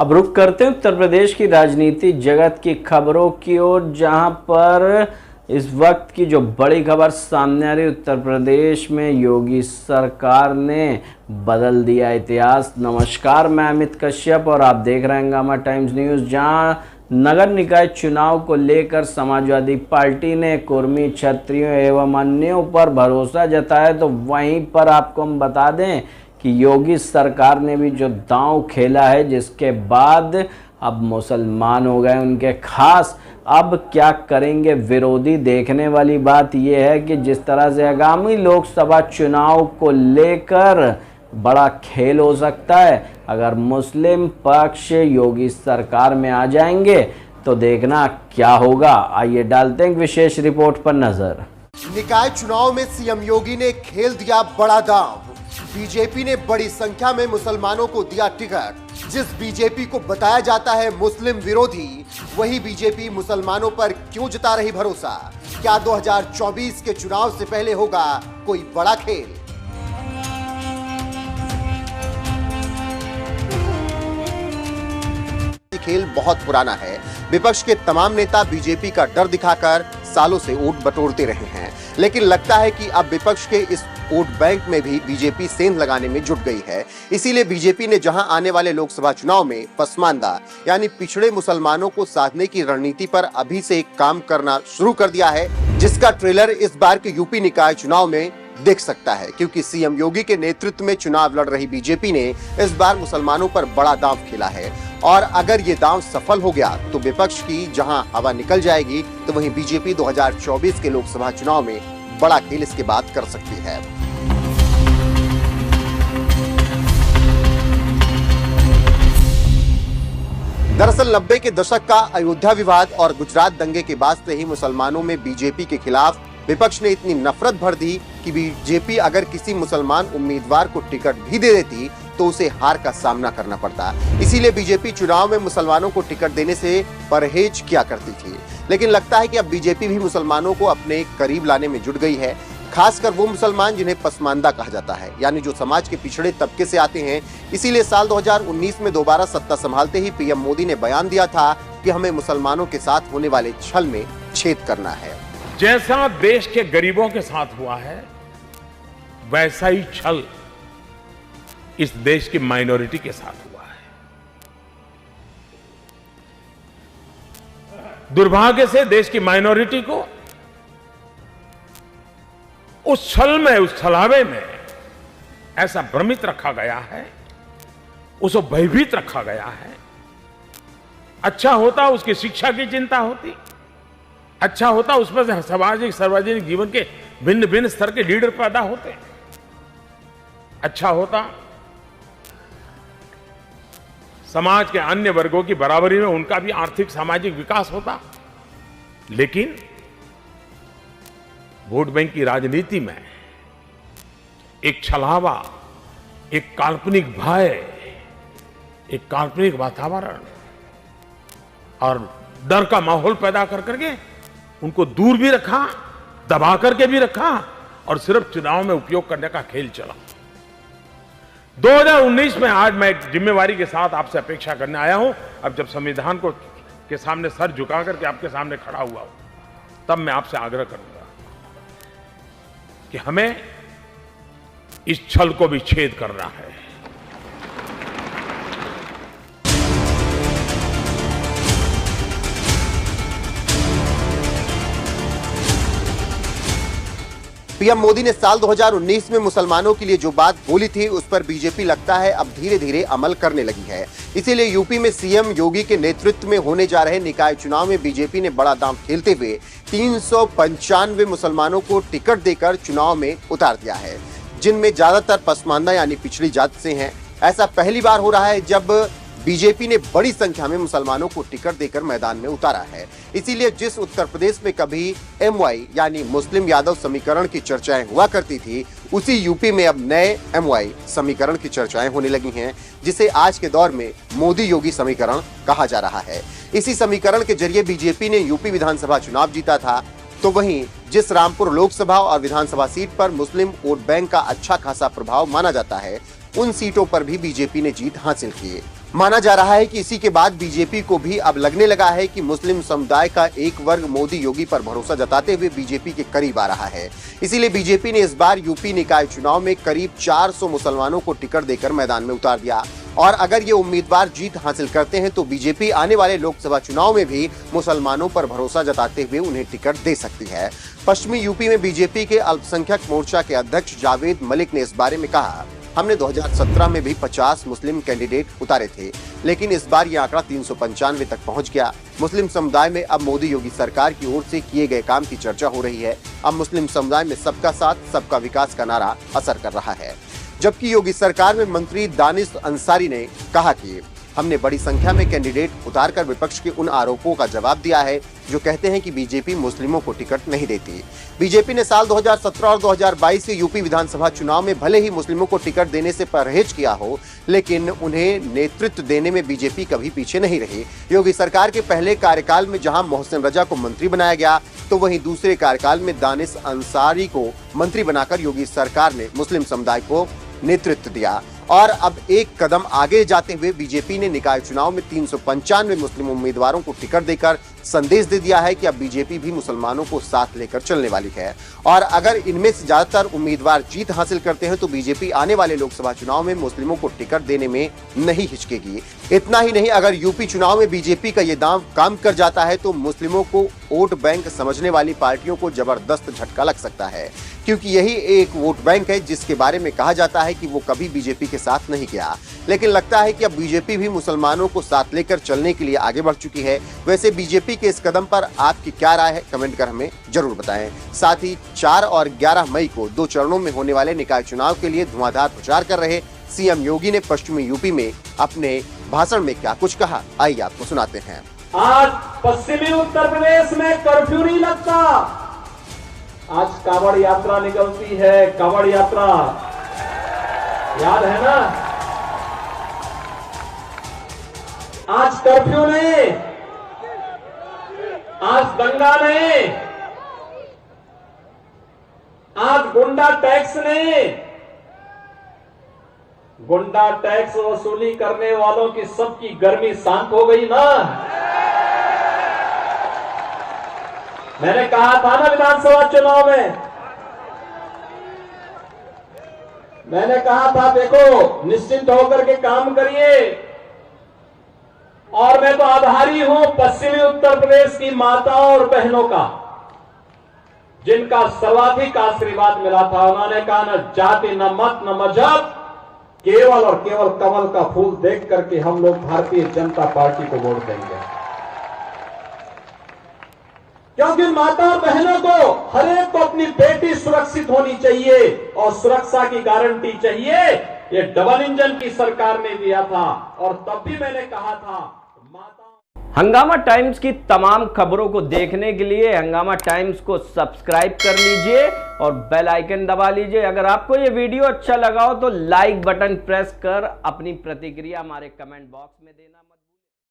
अब रुख करते हैं उत्तर प्रदेश की राजनीति जगत की खबरों की ओर, जहां पर इस वक्त की जो बड़ी खबर सामने आ रही, उत्तर प्रदेश में योगी सरकार ने बदल दिया इतिहास। नमस्कार, मैं अमित कश्यप और आप देख रहे हैं हंगामा टाइम्स न्यूज़। जहां नगर निकाय चुनाव को लेकर समाजवादी पार्टी ने कुर्मी, क्षत्रियों एवं अन्यों पर भरोसा जताया, तो वहीं पर आपको हम बता दें कि योगी सरकार ने भी जो दांव खेला है, जिसके बाद अब मुसलमान हो गए उनके खास। अब क्या करेंगे विरोधी, देखने वाली बात यह है कि जिस तरह से आगामी लोकसभा चुनाव को लेकर बड़ा खेल हो सकता है। अगर मुस्लिम पक्ष योगी सरकार में आ जाएंगे तो देखना क्या होगा। आइए डालते हैं विशेष रिपोर्ट पर नजर। निकाय चुनाव में सीएम योगी ने खेल दिया बड़ा दांव। बीजेपी ने बड़ी संख्या में मुसलमानों को दिया टिकट। जिस बीजेपी को बताया जाता है मुस्लिम विरोधी, वही बीजेपी मुसलमानों पर क्यों जता रही भरोसा? क्या 2024 के चुनाव से पहले होगा कोई बड़ा खेल? खेल बहुत पुराना है। विपक्ष के तमाम नेता बीजेपी का डर दिखाकर सालों से वोट बटोरते रहे हैं, लेकिन लगता है कि अब विपक्ष के इस वोट बैंक में भी बीजेपी सेंध लगाने में जुट गई है। इसीलिए बीजेपी ने जहां आने वाले लोकसभा चुनाव में पसमानदा यानी पिछड़े मुसलमानों को साधने की रणनीति पर अभी से काम करना शुरू कर दिया है, जिसका ट्रेलर इस बार के यूपी निकाय चुनाव में देख सकता है। क्योंकि सीएम योगी के नेतृत्व में चुनाव लड़ रही बीजेपी ने इस बार मुसलमानों पर बड़ा दांव खेला है, और अगर ये दांव सफल हो गया तो विपक्ष की जहां हवा निकल जाएगी, तो वहीं बीजेपी 2024 के लोकसभा चुनाव में बड़ा खेल इसके बाद कर सकती है। दरअसल 90 के दशक का अयोध्या विवाद और गुजरात दंगे के बाद से ही मुसलमानों में बीजेपी के खिलाफ विपक्ष ने इतनी नफरत भर दी कि बीजेपी अगर किसी मुसलमान उम्मीदवार को टिकट भी दे देती तो उसे हार का सामना करना पड़ता। इसीलिए बीजेपी चुनाव में मुसलमानों को टिकट देने से परहेज किया करती थी। लेकिन लगता है कि अब बीजेपी भी मुसलमानों को अपने करीब लाने में जुट गई है, खासकर वो मुसलमान जिन्हें पसमानदा कहा जाता है, यानी जो समाज के पिछड़े तबके से आते हैं। इसीलिए साल 2019 में दोबारा सत्ता संभालते ही पीएम मोदी ने बयान दिया था कि हमें मुसलमानों के साथ होने वाले छल में छेद करना है। जैसा देश के गरीबों के साथ हुआ है, वैसा ही छल इस देश की माइनॉरिटी के साथ हुआ है। दुर्भाग्य से देश की माइनॉरिटी को उस छल में, उस छलावे में ऐसा भ्रमित रखा गया है, उसको भयभीत रखा गया है। अच्छा होता उसकी शिक्षा की चिंता होती, अच्छा होता उसमें से सामाजिक सार्वजनिक जीवन के भिन्न भिन्न स्तर के लीडर पैदा होते, अच्छा होता समाज के अन्य वर्गों की बराबरी में उनका भी आर्थिक सामाजिक विकास होता। लेकिन वोट बैंक की राजनीति में एक छलावा, एक काल्पनिक भय, एक काल्पनिक वातावरण और डर का माहौल पैदा कर करके उनको दूर भी रखा, दबा करके भी रखा, और सिर्फ चुनाव में उपयोग करने का खेल चला। 2019 में आज मैं एक जिम्मेवारी के साथ आपसे अपेक्षा करने आया हूं। अब जब संविधान को के सामने सर झुका करके आपके सामने खड़ा हुआ हूं, तब मैं आपसे आग्रह करूंगा कि हमें इस छल को भी छेद करना है। पीएम मोदी ने साल 2019 में मुसलमानों के लिए जो बात बोली थी, उस पर बीजेपी लगता है अब धीरे धीरे अमल करने लगी है। इसीलिए यूपी में सीएम योगी के नेतृत्व में होने जा रहे निकाय चुनाव में बीजेपी ने बड़ा दांव खेलते हुए 395 मुसलमानों को टिकट देकर चुनाव में उतार दिया है, जिनमें ज्यादातर पसमानदा यानी पिछड़ी जाति से हैं। ऐसा पहली बार हो रहा है जब बीजेपी ने बड़ी संख्या में मुसलमानों को टिकट देकर मैदान में उतारा है। इसीलिए जिस उत्तर प्रदेश में कभी एमवाई यानी मुस्लिम यादव समीकरण की चर्चाएं हुआ करती थी, उसी यूपी में अब नए एमवाई समीकरण की चर्चाएं होने लगी हैं, जिसे आज के दौर में मोदी योगी समीकरण कहा जा रहा है। इसी समीकरण के जरिए बीजेपी ने यूपी विधानसभा चुनाव जीता था, तो वहीं जिस रामपुर लोकसभा और विधानसभा सीट पर मुस्लिम वोट बैंक का अच्छा खासा प्रभाव माना जाता है, उन सीटों पर भी बीजेपी ने जीत हासिल की। माना जा रहा है कि इसी के बाद बीजेपी को भी अब लगने लगा है कि मुस्लिम समुदाय का एक वर्ग मोदी योगी पर भरोसा जताते हुए बीजेपी के करीब आ रहा है। इसीलिए बीजेपी ने इस बार यूपी निकाय चुनाव में करीब 400 मुसलमानों को टिकट देकर मैदान में उतार दिया और अगर ये उम्मीदवार जीत हासिल करते हैं तो बीजेपी आने वाले लोकसभा चुनाव में भी मुसलमानों पर भरोसा जताते हुए उन्हें टिकट दे सकती है। पश्चिमी यूपी में बीजेपी के अल्पसंख्यक मोर्चा के अध्यक्ष जावेद मलिक ने इस बारे में कहा, हमने 2017 में भी 50 मुस्लिम कैंडिडेट उतारे थे, लेकिन इस बार यह आंकड़ा 395 तक पहुंच गया। मुस्लिम समुदाय में अब मोदी योगी सरकार की ओर से किए गए काम की चर्चा हो रही है। अब मुस्लिम समुदाय में सबका साथ सबका विकास का नारा असर कर रहा है। जबकि योगी सरकार में मंत्री दानिश अंसारी ने कहा कि हमने बड़ी संख्या में कैंडिडेट उतारकर विपक्ष के उन आरोपों का जवाब दिया है जो कहते हैं कि बीजेपी मुस्लिमों को टिकट नहीं देती। बीजेपी ने साल 2017 और 2022 के यूपी विधानसभा चुनाव में भले ही मुस्लिमों को टिकट देने से परहेज किया हो, लेकिन उन्हें नेतृत्व देने में बीजेपी कभी पीछे नहीं रही। योगी सरकार के पहले कार्यकाल में जहां मोहसिन रजा को मंत्री बनाया गया, तो वहीं दूसरे कार्यकाल में दानिश अंसारी को मंत्री बनाकर योगी सरकार ने मुस्लिम समुदाय को नेतृत्व दिया। और अब एक कदम आगे जाते हुए बीजेपी ने निकाय चुनाव में 395 मुस्लिम उम्मीदवारों को टिकट देकर संदेश दे दिया है कि अब बीजेपी भी मुसलमानों को साथ लेकर चलने वाली है और अगर इनमें से ज्यादातर उम्मीदवार जीत हासिल करते हैं तो बीजेपी आने वाले लोकसभा चुनाव में मुस्लिमों को टिकट देने में नहीं हिचकेगी। इतना ही नहीं, अगर यूपी चुनाव में बीजेपी का ये दांव काम कर जाता है तो मुस्लिमों को वोट बैंक समझने वाली पार्टियों को जबरदस्त झटका लग सकता है, क्योंकि यही एक वोट बैंक है जिसके बारे में कहा जाता है कि वो कभी बीजेपी के साथ नहीं गया, लेकिन लगता है कि अब बीजेपी भी मुसलमानों को साथ लेकर चलने के लिए आगे बढ़ चुकी है। वैसे बीजेपी के इस कदम पर आपकी क्या राय है, कमेंट कर हमें जरूर बताएं। साथ ही 4 और 11 मई को 2 चरणों में होने वाले निकाय चुनाव के लिए धुआंधार प्रचार कर रहे सीएम योगी ने पश्चिमी यूपी में अपने भाषण में क्या कुछ कहा, आइए आपको सुनाते हैं। आज पश्चिमी उत्तर प्रदेश में कर्फ्यू नहीं लगता। आज कांवड़ यात्रा निकलती है, कांवड़ यात्रा याद है ना। आज कर्फ्यू नहीं, आज दंगा नहीं, आज गुंडा टैक्स नहीं। गुंडा टैक्स वसूली करने वालों की सबकी गर्मी शांत हो गई ना। मैंने कहा था ना विधानसभा चुनाव में, मैंने कहा था देखो निश्चिंत होकर के काम करिए। और मैं तो आभारी हूं पश्चिमी उत्तर प्रदेश की माताओं और बहनों का, जिनका सर्वाधिक आशीर्वाद मिला था। उन्होंने कहा न जाति न मत न मजहब, केवल और केवल कमल का फूल देख करके हम लोग भारतीय जनता पार्टी को वोट देंगे। क्योंकि माता और बहनों को, हर एक को अपनी बेटी सुरक्षित होनी चाहिए और सुरक्षा की गारंटी चाहिए। ये डबल इंजन की सरकार ने दिया था और तब भी मैंने कहा था हंगामा टाइम्स की तमाम खबरों को देखने के लिए हंगामा टाइम्स को सब्सक्राइब कर लीजिए और बेल आइकन दबा लीजिए। अगर आपको ये वीडियो अच्छा लगा हो तो लाइक बटन प्रेस कर अपनी प्रतिक्रिया हमारे कमेंट बॉक्स में देना।